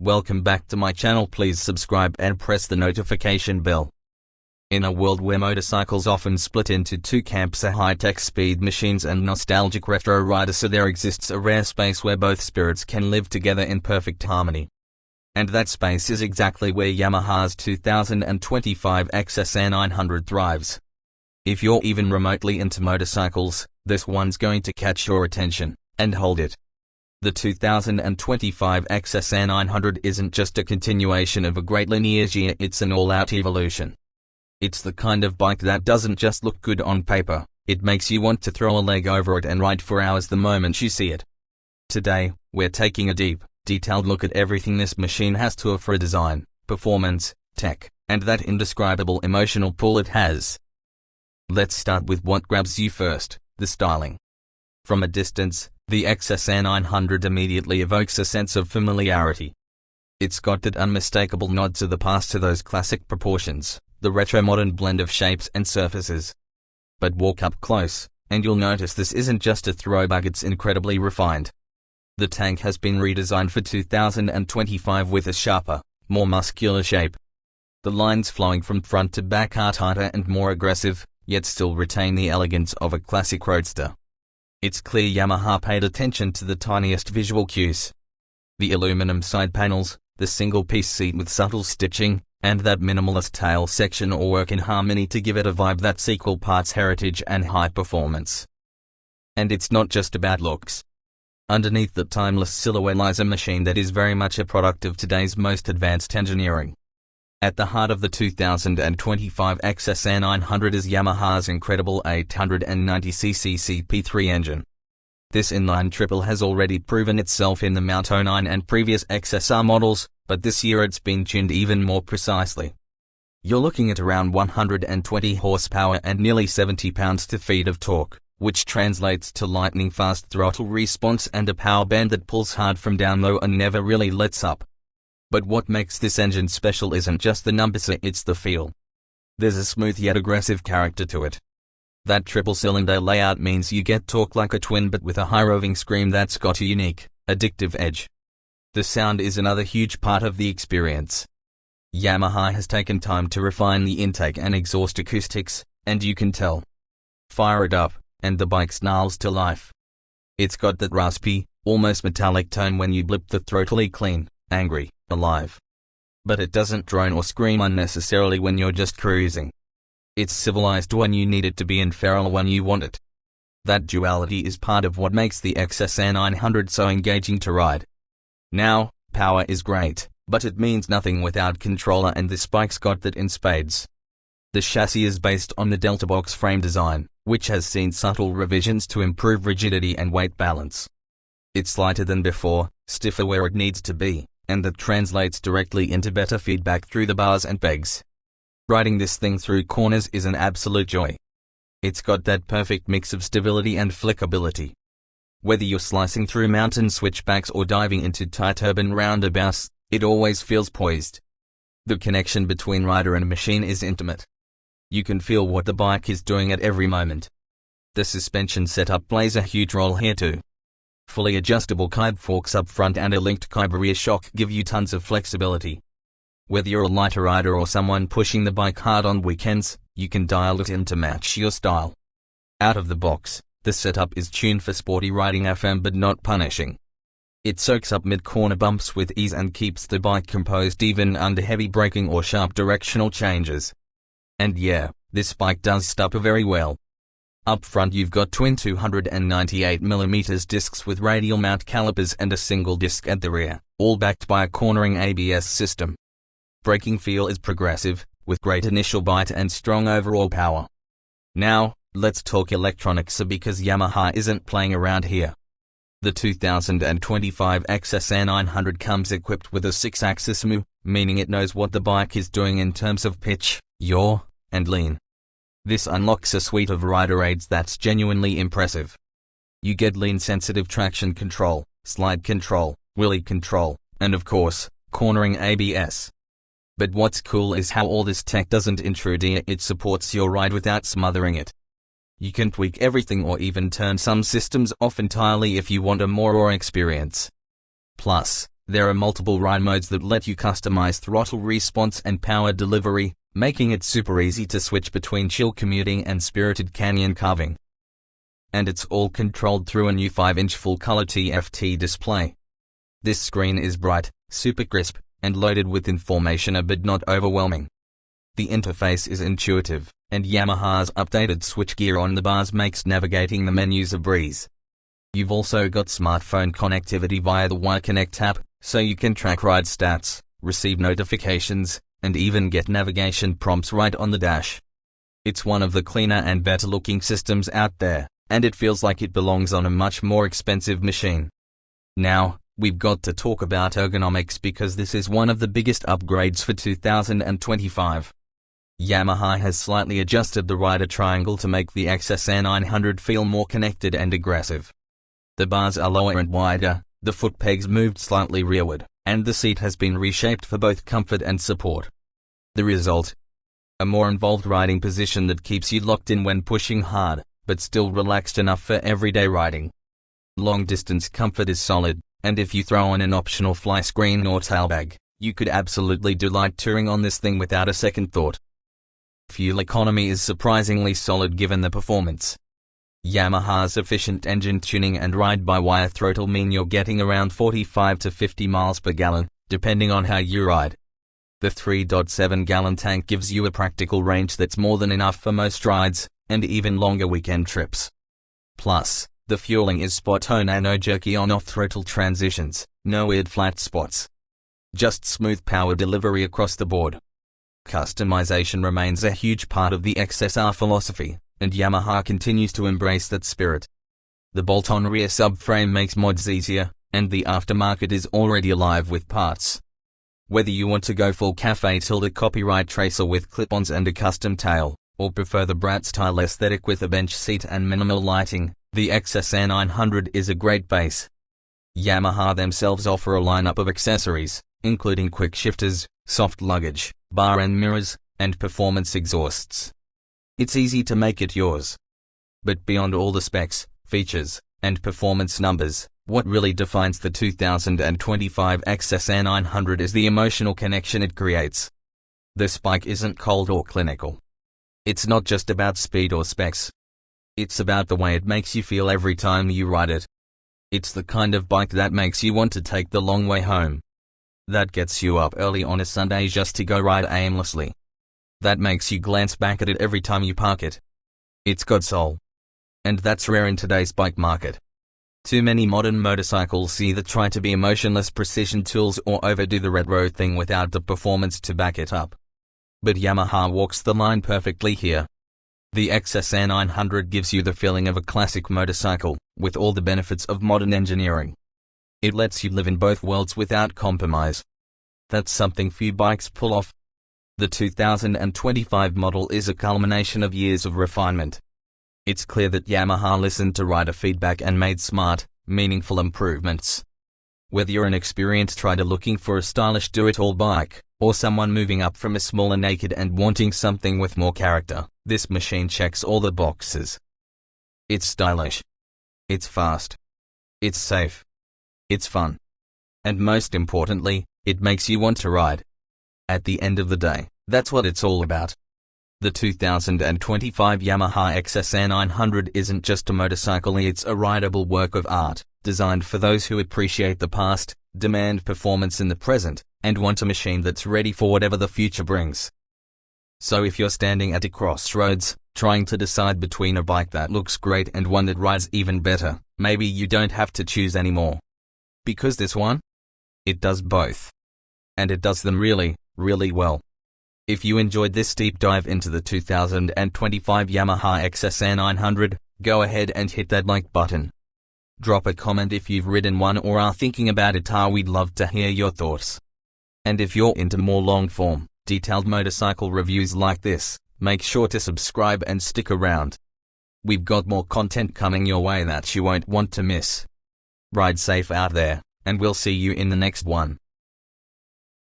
Welcome back to my channel. Please subscribe and press the notification bell. In a world where motorcycles often split into two camps, high-tech speed machines and nostalgic retro riders, so there exists a rare space where both spirits can live together in perfect harmony. And that space is exactly where Yamaha's 2025 XSR 900 thrives. If you're even remotely into motorcycles, this one's going to catch your attention, and hold it. The 2025 XSR 900 isn't just a continuation of a great lineage, it's an all-out evolution. It's the kind of bike that doesn't just look good on paper, it makes you want to throw a leg over it and ride for hours the moment you see it. Today, we're taking a deep, detailed look at everything this machine has to offer: design, performance, tech, and that indescribable emotional pull it has. Let's start with what grabs you first, the styling. From a distance, the XSR 900 immediately evokes a sense of familiarity. It's got that unmistakable nod to the past, to those classic proportions, the retro-modern blend of shapes and surfaces. But walk up close, and you'll notice this isn't just a throwback, it's incredibly refined. The tank has been redesigned for 2025 with a sharper, more muscular shape. The lines flowing from front to back are tighter and more aggressive, yet still retain the elegance of a classic roadster. It's clear Yamaha paid attention to the tiniest visual cues. The aluminum side panels, the single-piece seat with subtle stitching, and that minimalist tail section all work in harmony to give it a vibe that's equal parts heritage and high performance. And it's not just about looks. Underneath the timeless silhouette lies a machine that is very much a product of today's most advanced engineering. At the heart of the 2025 XSR 900 is Yamaha's incredible 890cc CP3 engine. This inline triple has already proven itself in the Mount 09 and previous XSR models, but this year it's been tuned even more precisely. You're looking at around 120 horsepower and nearly 70 pounds-feet of torque, which translates to lightning-fast throttle response and a power band that pulls hard from down low and never really lets up. But what makes this engine special isn't just the numbers, it's the feel. There's a smooth yet aggressive character to it. That triple-cylinder layout means you get torque like a twin, but with a high-roving scream that's got a unique, addictive edge. The sound is another huge part of the experience. Yamaha has taken time to refine the intake and exhaust acoustics, and you can tell. Fire it up, and the bike snarls to life. It's got that raspy, almost metallic tone when you blip the throttle, clean, angry, alive. But it doesn't drone or scream unnecessarily when you're just cruising. It's civilized when you need it to be and feral when you want it. That duality is part of what makes the XSR 900 so engaging to ride. Now, power is great, but it means nothing without controller, and this bike's got that in spades. The chassis is based on the Delta box frame design, which has seen subtle revisions to improve rigidity and weight balance. It's lighter than before, stiffer where it needs to be, and that translates directly into better feedback through the bars and pegs. Riding this thing through corners is an absolute joy. It's got that perfect mix of stability and flexibility. Whether you're slicing through mountain switchbacks or diving into tight urban roundabouts, it always feels poised. The connection between rider and machine is intimate. You can feel what the bike is doing at every moment. The suspension setup plays a huge role here too. Fully adjustable kibe forks up front and a linked kibe rear shock give you tons of flexibility. Whether you're a lighter rider or someone pushing the bike hard on weekends, you can dial it in to match your style. Out of the box, the setup is tuned for sporty riding FM but not punishing. It soaks up mid-corner bumps with ease and keeps the bike composed even under heavy braking or sharp directional changes. And yeah, this bike does stupper very well. Up front you've got twin 298mm discs with radial mount calipers and a single disc at the rear, all backed by a cornering ABS system. Braking feel is progressive, with great initial bite and strong overall power. Now, let's talk electronics because Yamaha isn't playing around here. The 2025 XSR 900 comes equipped with a 6-axis yaw, meaning it knows what the bike is doing in terms of pitch, yaw, and lean. This unlocks a suite of rider aids that's genuinely impressive. You get lean-sensitive traction control, slide control, wheelie control, and of course, cornering ABS. But what's cool is how all this tech doesn't intrude, it supports your ride without smothering it. You can tweak everything or even turn some systems off entirely if you want a more raw experience. Plus, There are multiple ride modes that let you customize throttle response and power delivery, making it super easy to switch between chill commuting and spirited canyon carving. And it's all controlled through a new 5-inch full-color TFT display. This screen is bright, super crisp, and loaded with information but not overwhelming. The interface is intuitive, and Yamaha's updated switchgear on the bars makes navigating the menus a breeze. You've also got smartphone connectivity via the WireConnect app, so you can track ride stats, receive notifications, and even get navigation prompts right on the dash. It's one of the cleaner and better looking systems out there, and it feels like it belongs on a much more expensive machine. Now, we've got to talk about ergonomics because this is one of the biggest upgrades for 2025. Yamaha has slightly adjusted the rider triangle to make the XSR 900 feel more connected and aggressive. The bars are lower and wider, the foot pegs moved slightly rearward, and the seat has been reshaped for both comfort and support. The result? A more involved riding position that keeps you locked in when pushing hard, but still relaxed enough for everyday riding. Long-distance comfort is solid, and if you throw on an optional fly screen or tailbag, you could absolutely do light touring on this thing without a second thought. Fuel economy is surprisingly solid given the performance. Yamaha's efficient engine tuning and ride-by-wire throttle mean you're getting around 45 to 50 miles per gallon, depending on how you ride. The 3.7-gallon tank gives you a practical range that's more than enough for most rides, and even longer weekend trips. Plus, the fueling is spot-on and no jerky on-off throttle transitions, no weird flat spots. Just smooth power delivery across the board. Customization remains a huge part of the XSR philosophy, and Yamaha continues to embrace that spirit. The bolt-on rear subframe makes mods easier, and the aftermarket is already alive with parts. Whether you want to go full Cafe Tilde copyright tracer with clip-ons and a custom tail, or prefer the Brat-style aesthetic with a bench seat and minimal lighting, the XSR 900 is a great base. Yamaha themselves offer a lineup of accessories, including quick shifters, soft luggage, bar and mirrors, and performance exhausts. It's easy to make it yours. But beyond all the specs, features, and performance numbers, what really defines the 2025 XSR 900 is the emotional connection it creates. This bike isn't cold or clinical. It's not just about speed or specs. It's about the way it makes you feel every time you ride it. It's the kind of bike that makes you want to take the long way home. That gets you up early on a Sunday just to go ride aimlessly. That makes you glance back at it every time you park it. It's got soul. And that's rare in today's bike market. Too many modern motorcycles either try to be emotionless precision tools or overdo the retro thing without the performance to back it up. But Yamaha walks the line perfectly here. The XSR 900 gives you the feeling of a classic motorcycle, with all the benefits of modern engineering. It lets you live in both worlds without compromise. That's something few bikes pull off. The 2025 model is a culmination of years of refinement. It's clear that Yamaha listened to rider feedback and made smart, meaningful improvements. Whether you're an experienced rider looking for a stylish do-it-all bike, or someone moving up from a smaller naked and wanting something with more character, this machine checks all the boxes. It's stylish. It's fast. It's safe. It's fun. And most importantly, it makes you want to ride. At the end of the day, that's what it's all about. The 2025 Yamaha XSR 900 isn't just a motorcycle, it's a rideable work of art, designed for those who appreciate the past, demand performance in the present, and want a machine that's ready for whatever the future brings. So if you're standing at a crossroads, trying to decide between a bike that looks great and one that rides even better, maybe you don't have to choose anymore. Because this one? It does both. And it does them really, really well. If you enjoyed this deep dive into the 2025 Yamaha XSR 900, go ahead and hit that like button. Drop a comment if you've ridden one or are thinking about it. We'd love to hear your thoughts. And if you're into more long-form, detailed motorcycle reviews like this, make sure to subscribe and stick around. We've got more content coming your way that you won't want to miss. Ride safe out there, and we'll see you in the next one.